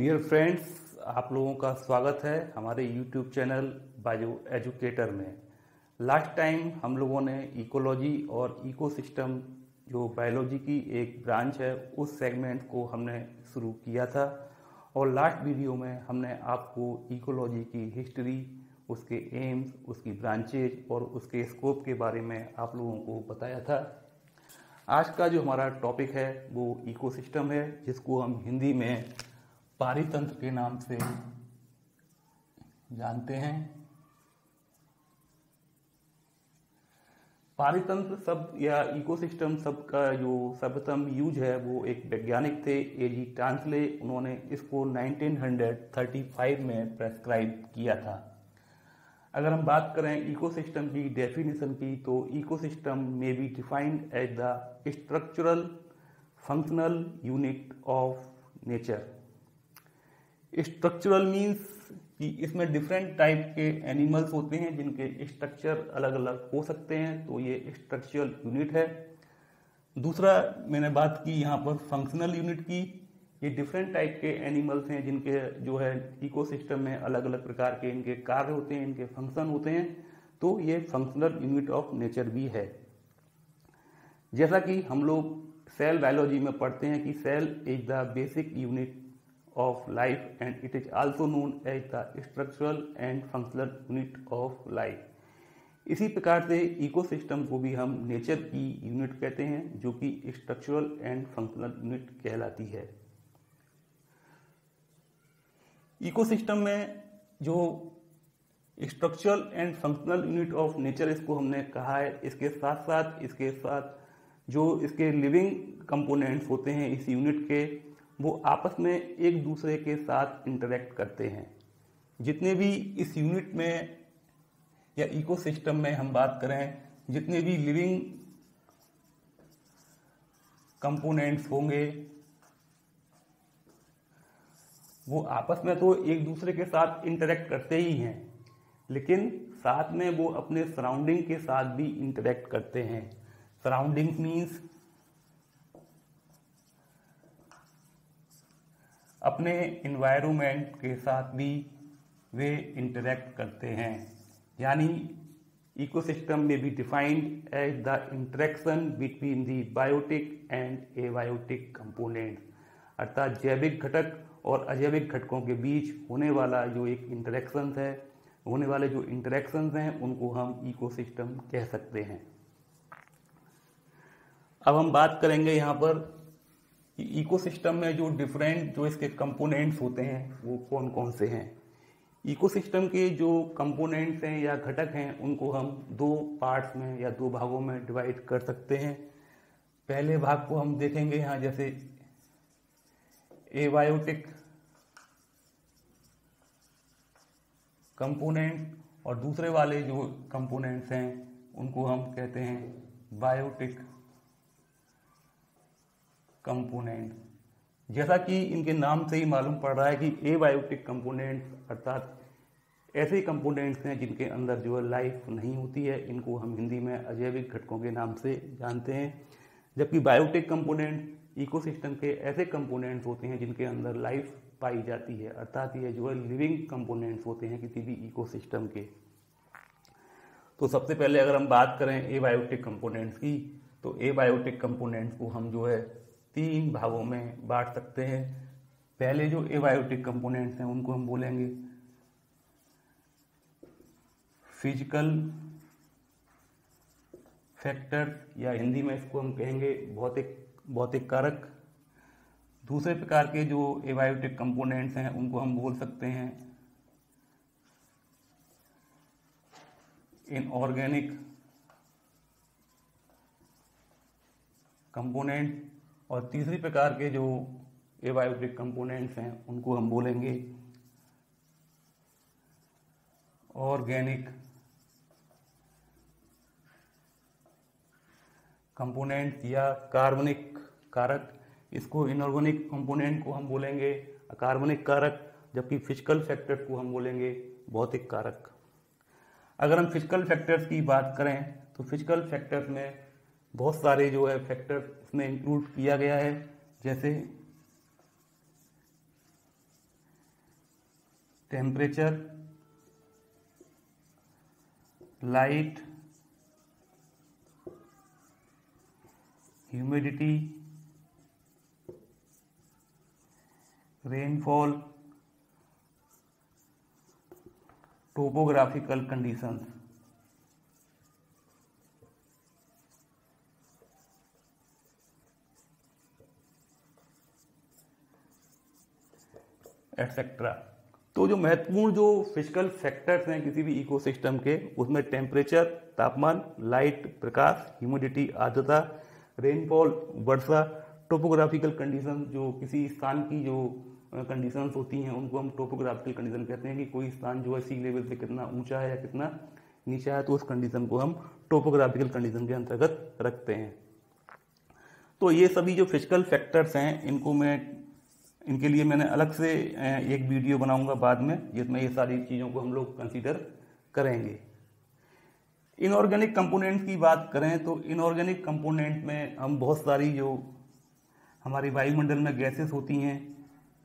Dear friends, आप लोगों का स्वागत है हमारे यूट्यूब चैनल बायो एजुकेटर में। लास्ट टाइम हम लोगों ने इकोलॉजी और इकोसिस्टम जो बायोलॉजी की एक ब्रांच है उस सेगमेंट को हमने शुरू किया था और लास्ट वीडियो में हमने आपको इकोलॉजी की हिस्ट्री, उसके एम्स, उसकी ब्रांचेज और उसके स्कोप के बारे में आप लोगों को बताया था। आज का जो हमारा टॉपिक है वो इकोसिस्टम है, जिसको हम हिंदी में पारितंत्र के नाम से जानते हैं। पारितंत्र शब्द या इकोसिस्टम शब्द का जो सर्वप्रथम यूज है वो एक वैज्ञानिक थे, एजी टांसले। उन्होंने इसको 1935 में प्रेस्क्राइब किया था। अगर हम बात करें इकोसिस्टम की डेफिनेशन की, तो इकोसिस्टम में be defined as the structural functional unit of nature. Structural means कि इसमें डिफरेंट टाइप के एनिमल्स होते हैं जिनके स्ट्रक्चर अलग अलग हो सकते हैं, तो ये स्ट्रक्चरल यूनिट है। दूसरा मैंने बात की यहाँ पर फंक्शनल यूनिट की। ये डिफरेंट टाइप के एनिमल्स हैं जिनके जो है इकोसिस्टम में अलग अलग प्रकार के इनके कार्य होते हैं, इनके फंक्शन होते हैं, तो ये फंक्शनल यूनिट ऑफ नेचर भी है। जैसा कि हम लोग सेल बायोलॉजी में पढ़ते हैं कि cell is the basic unit of life and it is also known as the structural and functional unit of life। इसी प्रकार से इकोसिस्टम को भी हम नेचर की यूनिट कहते हैं, जो कि स्ट्रक्चरल एंड फंक्शनल यूनिट कहलाती है। इकोसिस्टम में जो structural and functional unit of nature इसको हमने कहा है, इसके साथ जो इसके लिविंग कंपोनेंट्स होते हैं इस यूनिट के, वो आपस में एक दूसरे के साथ इंटरेक्ट करते हैं। जितने भी इस यूनिट में या इकोसिस्टम में हम बात करें, जितने भी लिविंग कंपोनेंट्स होंगे वो आपस में तो एक दूसरे के साथ इंटरेक्ट करते ही हैं, लेकिन साथ में वो अपने सराउंडिंग के साथ भी इंटरेक्ट करते हैं। सराउंडिंग मीन्स अपने इन्वायरमेंट के साथ भी वे इंटरेक्ट करते हैं। यानी इकोसिस्टम में be defined as the interaction between the biotic and abiotic components, अर्थात जैविक घटक और अजैविक घटकों के बीच होने वाला जो एक इंटरेक्शन है, होने वाले जो इंटरेक्शंस हैं उनको हम इकोसिस्टम कह सकते हैं। अब हम बात करेंगे यहाँ पर इकोसिस्टम में जो डिफरेंट जो इसके कंपोनेंट्स होते हैं वो कौन कौन से हैं। इकोसिस्टम के जो कंपोनेंट्स हैं या घटक हैं उनको हम दो पार्ट्स में या दो भागों में डिवाइड कर सकते हैं। पहले भाग को हम देखेंगे यहाँ जैसे एबायोटिक कंपोनेंट, और दूसरे वाले जो कंपोनेंट्स हैं उनको हम कहते हैं बायोटिक कंपोनेंट। जैसा कि इनके नाम से ही मालूम पड़ रहा है कि एबायोटिक कंपोनेंट्स अर्थात ऐसे कंपोनेंट्स हैं जिनके अंदर जो है लाइफ नहीं होती है, इनको हम हिंदी में अजैविक घटकों के नाम से जानते हैं। जबकि बायोटिक कंपोनेंट इकोसिस्टम के ऐसे कंपोनेंट्स होते हैं जिनके अंदर लाइफ पाई जाती है, अर्थात ये जो है लिविंग कंपोनेंट्स होते हैं किसी भी इकोसिस्टम के। तो सबसे पहले अगर हम बात करें एबायोटिक कंपोनेंट्स की, तो एबायोटिक कंपोनेंट्स को हम जो है तीन भागों में बांट सकते हैं। पहले जो एबायोटिक कंपोनेंट्स हैं उनको हम बोलेंगे फिजिकल फैक्टर, या हिंदी में इसको हम कहेंगे भौतिक कारक। दूसरे प्रकार के जो एबायोटिक कंपोनेंट्स हैं उनको हम बोल सकते हैं इनऑर्गेनिक कंपोनेंट, और तीसरी प्रकार के जो एबायोटिक कंपोनेंट्स हैं उनको हम बोलेंगे ऑर्गेनिक कंपोनेंट या कार्बनिक कारक। इसको इनऑर्गेनिक कंपोनेंट को हम बोलेंगे अकार्बनिक कारक, जबकि फिजिकल फैक्टर्स को हम बोलेंगे भौतिक कारक। अगर हम फिजिकल फैक्टर्स की बात करें तो फिजिकल फैक्टर्स में बहुत सारे जो है फैक्टर इसमें इंक्लूड किया गया है, जैसे temperature, light, humidity, rainfall, topographical conditions. Etcetera. तो जो महत्वपूर्ण जो फिजिकल फैक्टर्स हैं किसी भी इकोसिस्टम के, उसमें टेम्परेचर तापमान, लाइट प्रकाश, ह्यूमिडिटी आर्द्रता, रेनफॉल वर्षा, टोपोग्राफिकल कंडीशन जो किसी स्थान की जो कंडीशंस होती हैं उनको हम टोपोग्राफिकल कंडीशन कहते हैं कि कोई स्थान जो है सी लेवल से कितना ऊंचा है या कितना नीचा है, तो उस कंडीशन को हम टोपोग्राफिकल कंडीशन के अंतर्गत रखते हैं। तो ये सभी जो फिजिकल फैक्टर्स हैं इनके लिए मैंने अलग से एक वीडियो बनाऊंगा बाद में, जिसमें ये सारी चीज़ों को हम लोग कंसीडर करेंगे। इनऑर्गेनिक कंपोनेंट्स की बात करें तो इनऑर्गेनिक कंपोनेंट में हम बहुत सारी जो हमारी वायुमंडल में गैसेस होती हैं,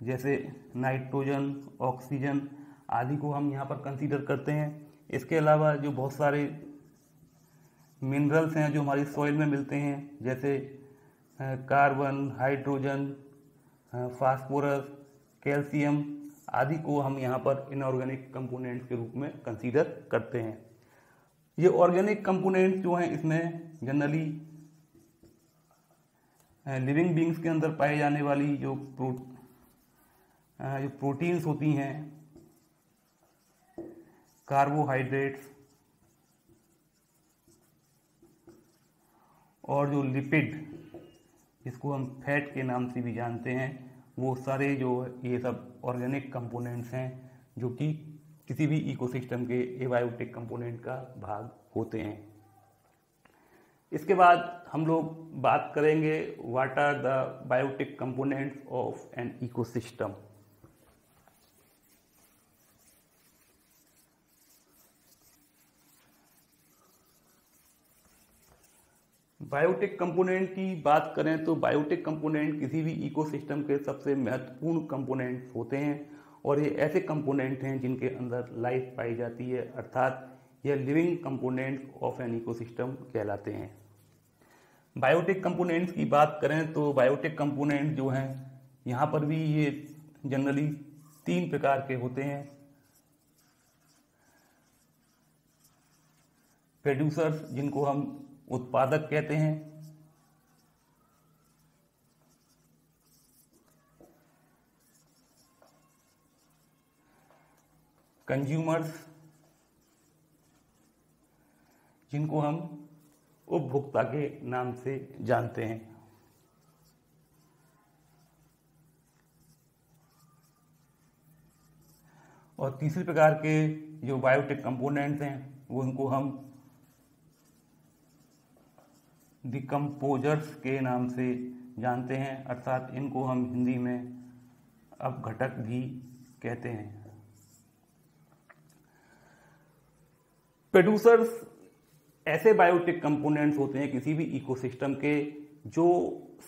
जैसे नाइट्रोजन, ऑक्सीजन आदि को हम यहाँ पर कंसीडर करते हैं। इसके अलावा जो बहुत सारे मिनरल्स हैं जो हमारी सॉइल में मिलते हैं, जैसे कार्बन, हाइड्रोजन, फास्फोरस, कैल्शियम आदि को हम यहाँ पर इनऑर्गेनिक कंपोनेंट्स के रूप में कंसीडर करते हैं। ये ऑर्गेनिक कंपोनेंट्स जो हैं इसमें जनरली लिविंग बींग्स के अंदर पाए जाने वाली जो प्रोटीन्स होती हैं, कार्बोहाइड्रेट्स और जो लिपिड जिसको हम फैट के नाम से भी जानते हैं, वो सारे जो ये सब ऑर्गेनिक कंपोनेंट्स हैं जो कि किसी भी इकोसिस्टम के एबायोटिक कंपोनेंट का भाग होते हैं। इसके बाद हम लोग बात करेंगे what are the biotic components of an ecosystem. Biotic component की बात करें तो बायोटिक कंपोनेंट किसी भी इकोसिस्टम के सबसे महत्वपूर्ण कंपोनेंट होते हैं और ये ऐसे कंपोनेंट हैं जिनके अंदर लाइफ पाई जाती है, अर्थात ये living components of an ecosystem कहलाते हैं। बायोटिक कंपोनेंट्स की बात करें तो बायोटिक कंपोनेंट जो हैं यहाँ पर भी ये जनरली 3 प्रकार के होते हैं। प्रोड्यूसर्स जिनको हम उत्पादक कहते हैं, कंज्यूमर्स जिनको हम उपभोक्ता के नाम से जानते हैं, और तीसरे प्रकार के जो बायोटिक कंपोनेंट्स हैं वो उनको हम डिकम्पोजर्स के नाम से जानते हैं, अर्थात इनको हम हिंदी में अपघटक भी कहते हैं। प्रोड्यूसर्स ऐसे बायोटिक कंपोनेंट्स होते हैं किसी भी इकोसिस्टम के जो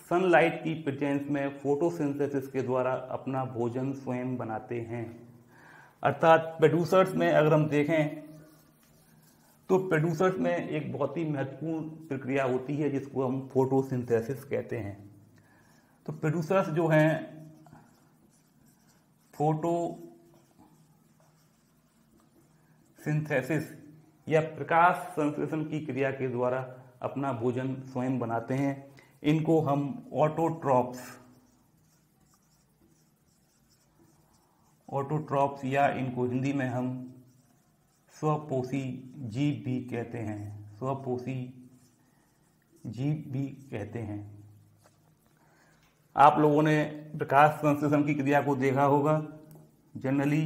सनलाइट की प्रेजेंस में फोटोसिंथेसिस के द्वारा अपना भोजन स्वयं बनाते हैं। अर्थात प्रोड्यूसर्स में अगर हम देखें तो प्रोड्यूसर्स में एक बहुत ही महत्वपूर्ण प्रक्रिया होती है जिसको हम फोटोसिंथेसिस कहते हैं। तो प्रोड्यूसर्स जो हैं फोटोसिंथेसिस या प्रकाश संश्लेषण की क्रिया के द्वारा अपना भोजन स्वयं बनाते हैं। इनको हम ऑटोट्रॉप्स या इनको हिंदी में हम स्वपोषी जीव भी कहते हैं। स्वपोषी जीव भी कहते हैं। आप लोगों ने प्रकाश संश्लेषण की क्रिया को देखा होगा। जनरली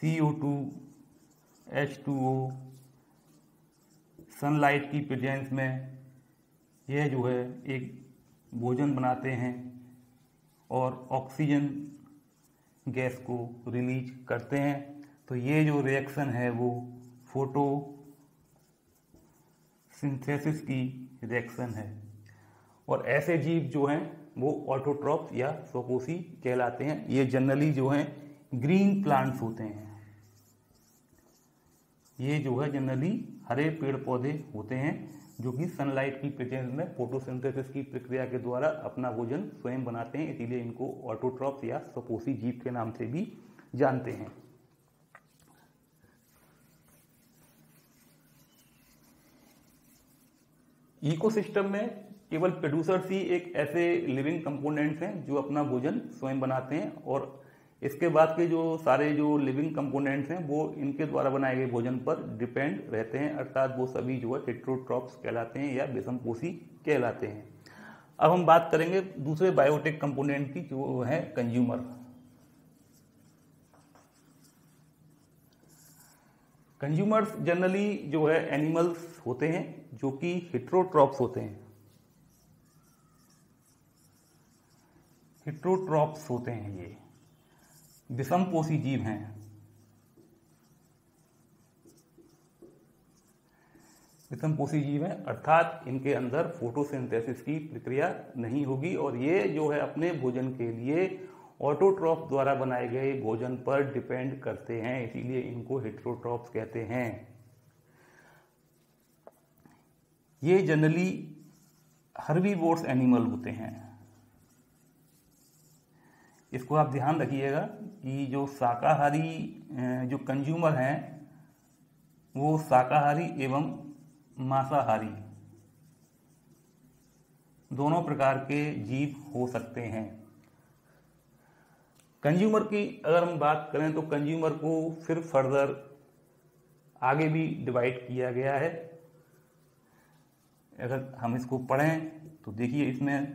CO2, H2O सनलाइट की प्रेजेंस में यह जो है एक भोजन बनाते हैं और ऑक्सीजन गैस को रिलीज करते हैं। तो ये जो रिएक्शन है वो फोटोसिंथेसिस की रिएक्शन है। और ऐसे जीव जो हैं वो ऑटोट्रॉप्स या स्वपोषी कहलाते हैं। ये जनरली जो हैं ग्रीन प्लांट्स होते हैं। ये जो है जनरली हरे पेड़ पौधे होते हैं जो कि सनलाइट की प्रेजेंस में फोटोसिंथेसिस की प्रक्रिया के द्वारा अपना भोजन स्वयं बनाते हैं, इसीलिए इनको ऑटोट्रॉप्स या स्वपोषी जीव के नाम से भी जानते हैं। इकोसिस्टम में केवल प्रोड्यूसर्स ही एक ऐसे लिविंग कंपोनेंट्स हैं जो अपना भोजन स्वयं बनाते हैं, और इसके बाद के जो सारे जो लिविंग कंपोनेंट्स हैं वो इनके द्वारा बनाए गए भोजन पर डिपेंड रहते हैं, अर्थात वो सभी जो है हेटेरोट्रॉप्स कहलाते हैं या विषमपोषी कहलाते हैं। अब हम बात करेंगे दूसरे बायोटिक कंपोनेंट की जो है कंज्यूमर। कंज्यूमर्स जनरली जो है एनिमल्स होते हैं जो कि हेटेरोट्रॉप्स होते हैं। हेटेरोट्रॉप्स होते हैं, ये विषमपोषी जीव हैं। विषमपोषी जीव हैं अर्थात इनके अंदर फोटोसिंथेसिस की प्रक्रिया नहीं होगी और ये जो है अपने भोजन के लिए ऑटोट्रॉप द्वारा बनाए गए भोजन पर डिपेंड करते हैं, इसीलिए इनको हेटेरोट्रॉप्स कहते हैं। ये जनरली हर्बीवोर्स एनिमल होते हैं। इसको आप ध्यान रखिएगा कि जो शाकाहारी जो कंज्यूमर हैं वो शाकाहारी एवं मांसाहारी दोनों प्रकार के जीव हो सकते हैं। कंज्यूमर की अगर हम बात करें तो कंज्यूमर को फिर फर्दर आगे भी डिवाइड किया गया है। अगर हम इसको पढ़ें तो देखिए इसमें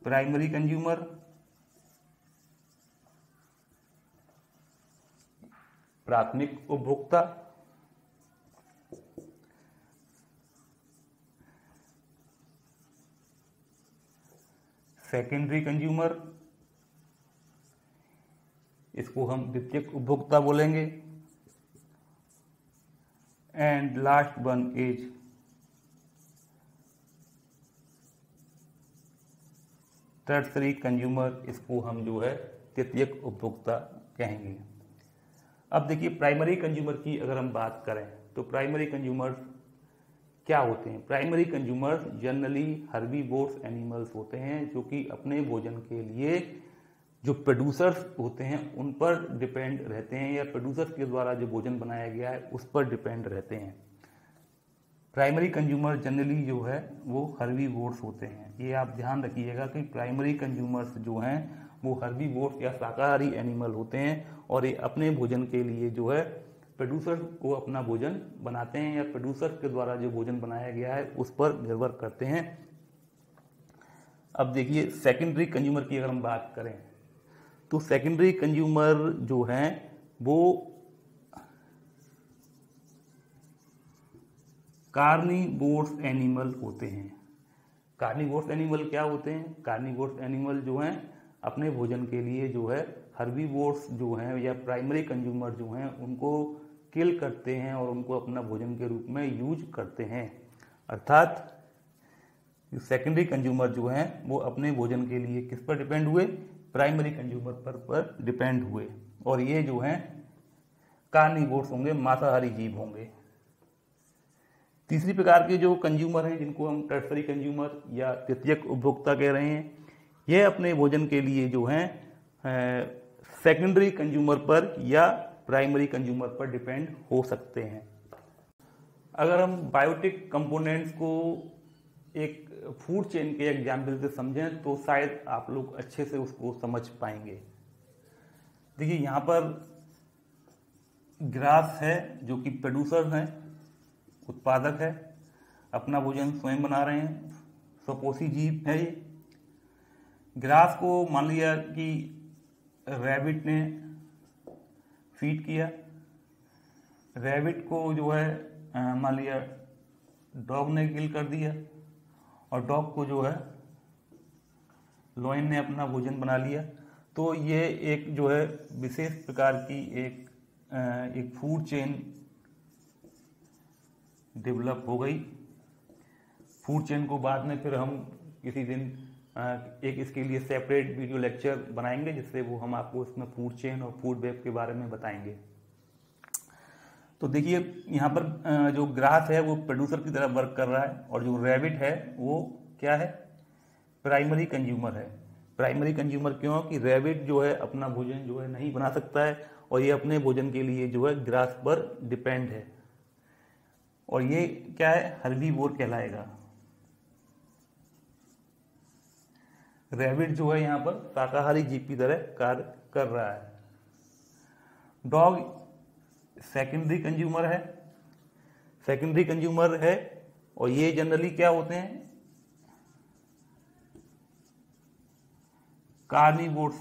प्राइमरी कंज्यूमर, प्राथमिक उपभोक्ता, सेकेंडरी कंज्यूमर, इसको हम द्वितीयक उपभोक्ता बोलेंगे, and last one is tertiary consumer, इसको हम जो है तृतीयक उपभोक्ता कहेंगे। अब देखिए प्राइमरी कंज्यूमर की अगर हम बात करें तो प्राइमरी कंज्यूमर्स क्या होते हैं। Primary consumers generally herbivores animals होते हैं जो कि अपने भोजन के लिए जो प्रोड्यूसर्स होते हैं उन पर डिपेंड रहते हैं या प्रोड्यूसर्स के द्वारा जो भोजन बनाया गया है उस पर डिपेंड रहते हैं। प्राइमरी कंज्यूमर जनरली जो है वो हर्बीवोर्स होते हैं। ये आप ध्यान रखिएगा कि प्राइमरी कंज्यूमर्स जो हैं वो हर्बीवोर्स या शाकाहारी एनिमल होते हैं और ये अपने भोजन के लिए जो है प्रोड्यूसर को अपना भोजन बनाते हैं या प्रोड्यूसर के द्वारा जो भोजन बनाया गया है उस पर निर्भर करते हैं। अब देखिए सेकेंडरी कंज्यूमर की अगर हम बात करें तो सेकेंडरी कंज्यूमर जो हैं वो कार्निवोर्स एनिमल होते हैं। कार्निवोर्स एनिमल क्या होते हैं? कार्निवोर्स एनिमल जो हैं अपने भोजन के लिए जो है हर्बीवोर्स जो हैं या प्राइमरी कंज्यूमर जो हैं उनको किल करते हैं और उनको अपना भोजन के रूप में यूज करते हैं। अर्थात सेकेंडरी कंज्यूमर जो हैं वो अपने भोजन के लिए किस पर डिपेंड हुए? प्राइमरी कंज्यूमर पर डिपेंड हुए और ये जो हैं कार्निवोर्स होंगे, मांसाहारी जीव होंगे। तीसरी प्रकार के जो कंज्यूमर हैं जिनको हम टर्सरी कंज्यूमर या तृतीयक उपभोक्ता कह रहे हैं, ये अपने भोजन के लिए जो हैं सेकेंडरी कंज्यूमर पर या प्राइमरी कंज्यूमर पर डिपेंड हो सकते हैं। अगर हम बायोटिक कंपोनेंट्स को एक फूड चेन के एग्जाम्पल से समझें तो शायद आप लोग अच्छे से उसको समझ पाएंगे। देखिए यहाँ पर ग्रास है जो कि प्रोड्यूसर हैं, उत्पादक है, अपना भोजन स्वयं बना रहे हैं, स्वपोषी जीव है ये। ग्रास को मान लिया कि रैबिट ने फीड किया, रैबिट को जो है मान लिया डॉग ने किल कर दिया और डॉग को जो है लॉयन ने अपना भोजन बना लिया। तो ये एक जो है विशेष प्रकार की एक फूड चेन डेवलप हो गई। फूड चेन को बाद में फिर हम किसी दिन एक इसके लिए सेपरेट वीडियो लेक्चर बनाएंगे, जिससे वो हम आपको इसमें फूड चेन और फूड वेब के बारे में बताएंगे। तो देखिए यहाँ पर जो ग्रास है वो प्रोड्यूसर की तरह वर्क कर रहा है, और जो रैबिट है वो क्या है, प्राइमरी कंज्यूमर है। प्राइमरी कंज्यूमर क्यों? कि रैबिट जो है अपना भोजन जो है नहीं बना सकता है, और ये अपने भोजन के लिए जो है ग्रास पर डिपेंड है, और ये क्या है, हर्बीवोर कहलाएगा। रैबिट जो है यहाँ पर शाकाहारी जीव की तरह कार्य कर रहा है। डॉग सेकेंडरी कंज्यूमर है, सेकेंडरी कंज्यूमर है, और ये जनरली क्या होते हैं, कार्निवोर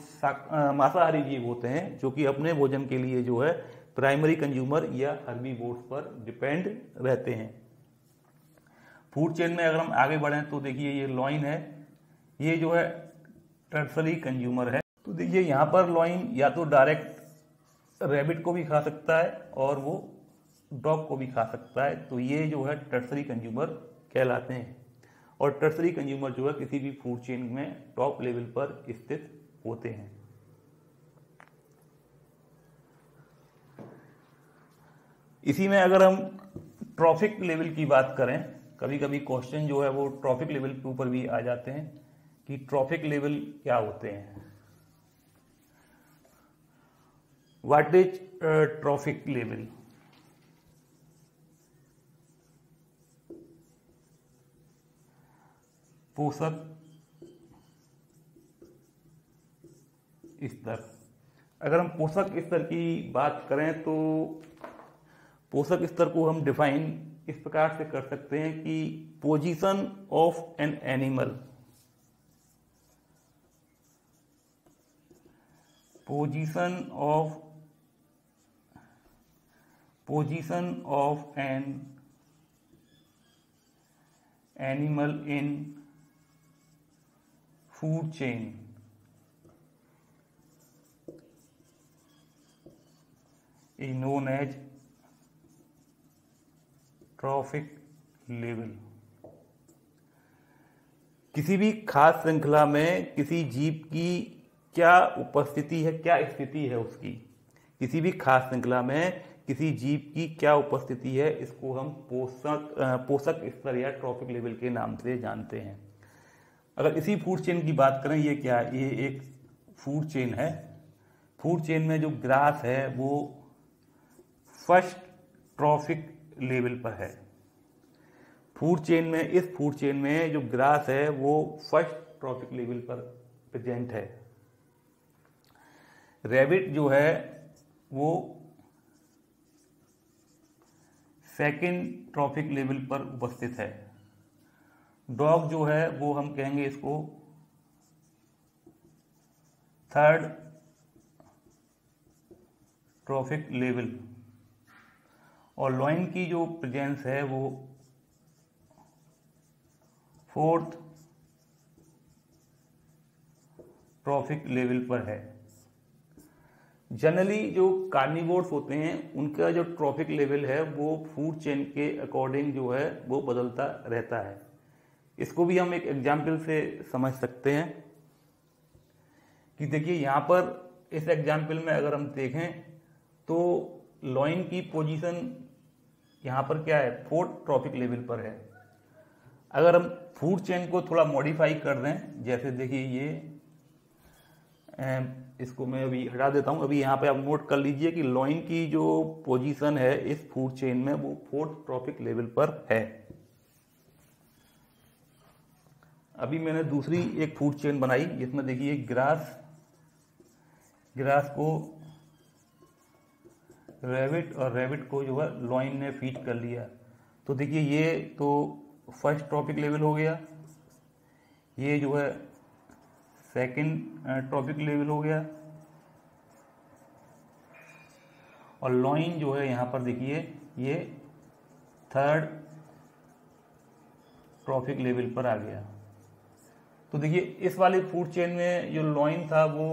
मांसाहारी जीव होते हैं, जो कि अपने भोजन के लिए जो है प्राइमरी कंज्यूमर या हर्बीवोर्स पर डिपेंड रहते हैं। फूड चेन में अगर हम आगे बढ़ें तो देखिए ये लॉइन है, ये जो है टर्सरी कंज्यूमर है। तो देखिए यहाँ पर लॉइन या तो डायरेक्ट रैबिट को भी खा सकता है और वो डॉग को भी खा सकता है, तो ये जो है टर्सरी कंज्यूमर कहलाते हैं। और टर्सरी कंज्यूमर जो है किसी भी फूड चेन में टॉप लेवल पर स्थित होते हैं। इसी में अगर हम ट्रॉफिक लेवल की बात करें, कभी कभी क्वेश्चन जो है वो ट्रॉफिक लेवल के ऊपर भी आ जाते हैं कि ट्रॉफिक लेवल क्या होते हैं। What is trophic level? पोषक स्तर। अगर हम पोषक स्तर की बात करें तो पोषक स्तर को हम डिफाइन इस प्रकार से कर सकते हैं कि position of an animal, position of an animal in food chain is known as trophic level. किसी भी खास श्रृंखला में किसी जीव की क्या उपस्थिति है, क्या स्थिति है उसकी, किसी भी खास श्रृंखला में किसी जीव की क्या उपस्थिति है, इसको हम पोषक स्तर या ट्रॉफिक लेवल के नाम से जानते हैं। अगर इसी फूड चेन की बात करें, ये क्या है, ये एक फूड चेन है। फूड चेन में जो ग्रास है वो फर्स्ट ट्रॉफिक लेवल पर है। फूड चेन में, इस फूड चेन में जो ग्रास है वो फर्स्ट ट्रॉफिक लेवल पर प्रेजेंट है। रैबिट जो है वो सेकंड ट्रॉफिक लेवल पर उपस्थित है। डॉग जो है वो हम कहेंगे इसको थर्ड ट्रॉफिक लेवल, और लॉइन की जो प्रेजेंस है वो फोर्थ ट्रॉफिक लेवल पर है। जनरली जो कार्निवोर्स होते हैं उनका जो ट्रॉफिक लेवल है वो फूड चेन के अकॉर्डिंग जो है वो बदलता रहता है। इसको भी हम एक एग्जाम्पल से समझ सकते हैं कि देखिए यहाँ पर इस एग्जाम्पल में अगर हम देखें तो लॉइन की पोजीशन यहाँ पर क्या है, फोर्थ ट्रॉफिक लेवल पर है। अगर हम फूड चेन को थोड़ा मॉडिफाई कर दें, जैसे देखिए ये इसको मैं अभी हटा देता हूँ। अभी यहाँ पे आप नोट कर लीजिए कि लॉइन की जो पोजीशन है इस फूड चेन में वो फोर्थ ट्रॉफिक लेवल पर है। अभी मैंने दूसरी एक फूड चेन बनाई जिसमें देखिए ग्रास को रैबिट और रैबिट को जो है लॉइन ने फीड कर लिया। तो देखिए ये तो फर्स्ट ट्रॉफिक लेवल हो गया, ये जो है सेकंड ट्रॉफिक लेवल हो गया, और लॉइन जो है यहाँ पर देखिए ये थर्ड ट्रॉफिक लेवल पर आ गया। तो देखिए इस वाले फूड चेन में जो लॉइन था वो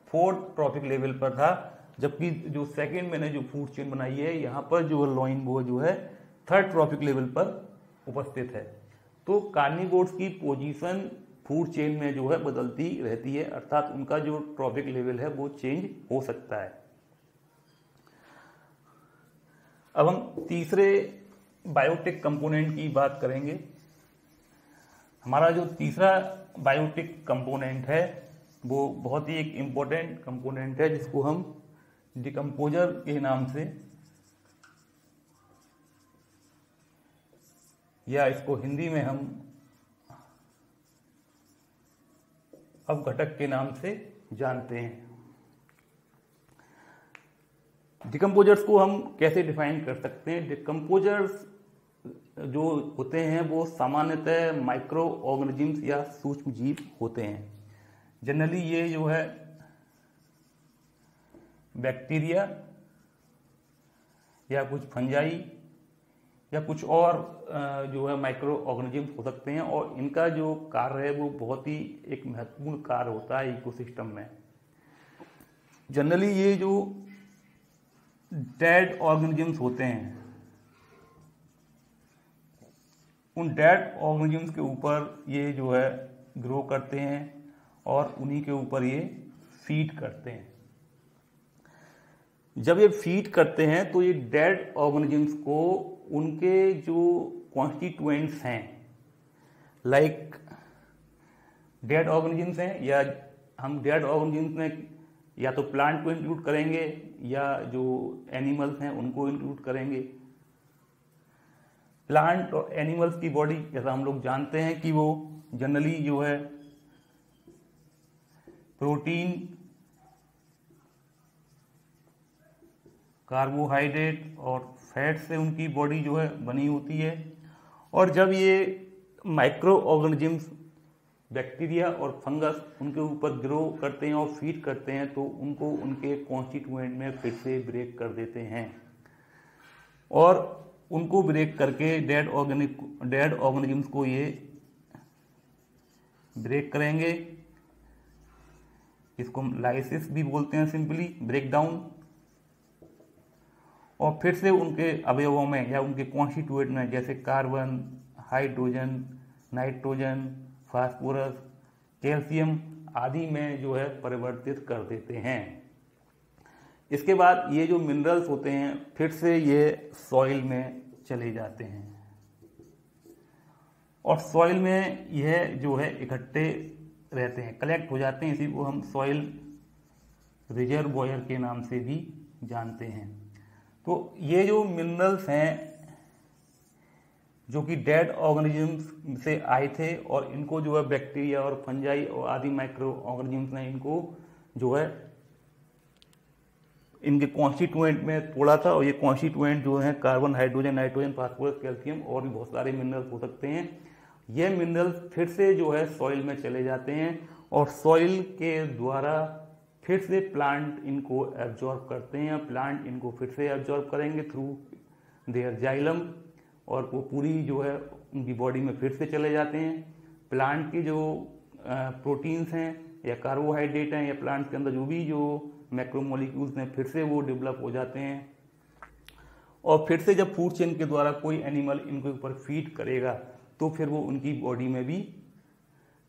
फोर्थ ट्रॉफिक लेवल पर था, जबकि जो सेकंड मैंने जो फूड चेन बनाई है यहाँ पर जो लॉइन वो जो है थर्ड ट्रॉफिक लेवल पर उपस्थित है। तो कार्निवोर्स की पोजीशन फूड चेन में जो है बदलती रहती है, अर्थात उनका जो ट्रॉफिक लेवल है वो चेंज हो सकता है। अब हम तीसरे बायोटिक कंपोनेंट की बात करेंगे। हमारा जो तीसरा बायोटिक कंपोनेंट है वो बहुत ही एक इम्पोर्टेंट कंपोनेंट है, जिसको हम डिकम्पोजर के नाम से या इसको हिंदी में हम अपघटक के नाम से जानते हैं। डिकम्पोजर्स को हम कैसे डिफाइन कर सकते हैं? डिकम्पोजर्स जो होते हैं वो सामान्यतः माइक्रो ऑर्गेनिजम्स या सूक्ष्म जीव होते हैं। जनरली ये जो है बैक्टीरिया या कुछ फंजाई या कुछ और जो है माइक्रो ऑर्गेनिजम्स हो सकते हैं, और इनका जो कार्य है वो बहुत ही एक महत्वपूर्ण कार्य होता है इकोसिस्टम में। जनरली ये जो डेड ऑर्गेनिजम्स होते हैं, उन डेड ऑर्गेनिजम्स के ऊपर ये जो है ग्रो करते हैं और उन्हीं के ऊपर ये फीड करते हैं। जब ये फीड करते हैं तो ये डेड ऑर्गेनिजम्स को उनके जो कॉन्स्टिट्यूएंट्स हैं, लाइक डेड ऑर्गेनिजम्स हैं, या हम डेड ऑर्गेनिजम्स में या तो प्लांट को इंक्लूड करेंगे या जो एनिमल्स हैं उनको इंक्लूड करेंगे। प्लांट और एनिमल्स की बॉडी जैसा हम लोग जानते हैं कि वो जनरली जो है प्रोटीन, कार्बोहाइड्रेट और फैट से उनकी बॉडी जो है बनी होती है। और जब ये माइक्रो ऑर्गेनिजम्स बैक्टीरिया और फंगस उनके ऊपर ग्रो करते हैं और फीड करते हैं तो उनको उनके कॉन्स्टिट्यूएंट में फिर से ब्रेक कर देते हैं, और उनको ब्रेक करके डेड ऑर्गेनिजम्स को ये ब्रेक करेंगे। इसको हम लाइसिस भी बोलते हैं, सिंपली ब्रेक डाउन। और फिर से उनके अवयवों में या उनके कॉन्स्टिट्यूएंट में जैसे carbon, hydrogen, nitrogen, phosphorus, calcium आदि में जो है परिवर्तित कर देते हैं। इसके बाद ये जो मिनरल्स होते हैं फिर से ये सॉइल में चले जाते हैं, और सॉइल में यह जो है इकट्ठे रहते हैं, कलेक्ट हो जाते हैं। इसी को हम सॉइल रिजर्वॉयर के नाम से भी जानते हैं। तो ये जो मिनरल्स हैं जो कि डेड ऑर्गेनिजम्स से आए थे, और इनको जो है बैक्टीरिया और फंजाई और आदि माइक्रो ऑर्गेनिजम्स ने इनको जो है इनके कॉन्स्टिट्यूएंट में तोड़ा था, और ये कॉन्स्टिट्यूएंट जो है carbon, hydrogen, nitrogen, phosphorus, calcium और भी बहुत सारे मिनरल्स हो सकते हैं। ये मिनरल्स फिर से जो है सॉइल में चले जाते हैं, और सॉइल के द्वारा फिर से प्लांट इनको एब्जॉर्ब करते हैं। प्लांट इनको फिर से एब्जॉर्ब करेंगे थ्रू देयर जाइलम, और वो पूरी जो है उनकी बॉडी में फिर से चले जाते हैं। प्लांट की जो प्रोटीन्स हैं या कार्बोहाइड्रेट हैं या प्लांट के अंदर जो भी जो मैक्रोमोलिक्यूल्स हैं फिर से वो डेवलप हो जाते हैं, और फिर से जब फूड चेन के द्वारा कोई एनिमल इनके ऊपर फीड करेगा तो फिर वो उनकी बॉडी में भी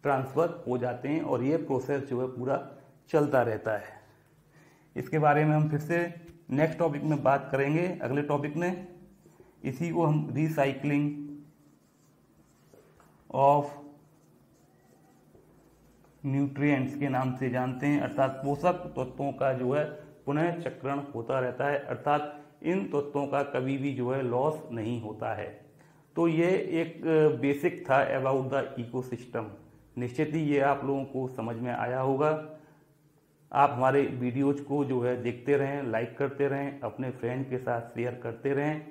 ट्रांसफर हो जाते हैं, और ये प्रोसेस जो है पूरा चलता रहता है। इसके बारे में हम फिर से नेक्स्ट टॉपिक में बात करेंगे, अगले टॉपिक में। इसी को हम रिसाइकलिंग ऑफ न्यूट्रिएंट्स के नाम से जानते हैं, अर्थात पोषक तत्वों का जो है पुनः चक्रण होता रहता है, अर्थात इन तत्वों का कभी भी जो है लॉस नहीं होता है। तो ये एक बेसिक था अबाउट द इकोसिस्टम। निश्चित ही ये आप लोगों को समझ में आया होगा। आप हमारे वीडियोज को जो है देखते रहें, लाइक करते रहें, अपने फ्रेंड के साथ शेयर करते रहें।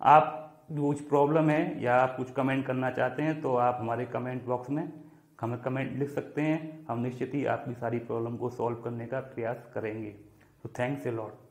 आप कुछ प्रॉब्लम है या आप कुछ कमेंट करना चाहते हैं तो आप हमारे कमेंट बॉक्स में हमें कमेंट लिख सकते हैं। हम निश्चित ही आपकी सारी प्रॉब्लम को सॉल्व करने का प्रयास करेंगे। तो थैंक्स ए लॉट।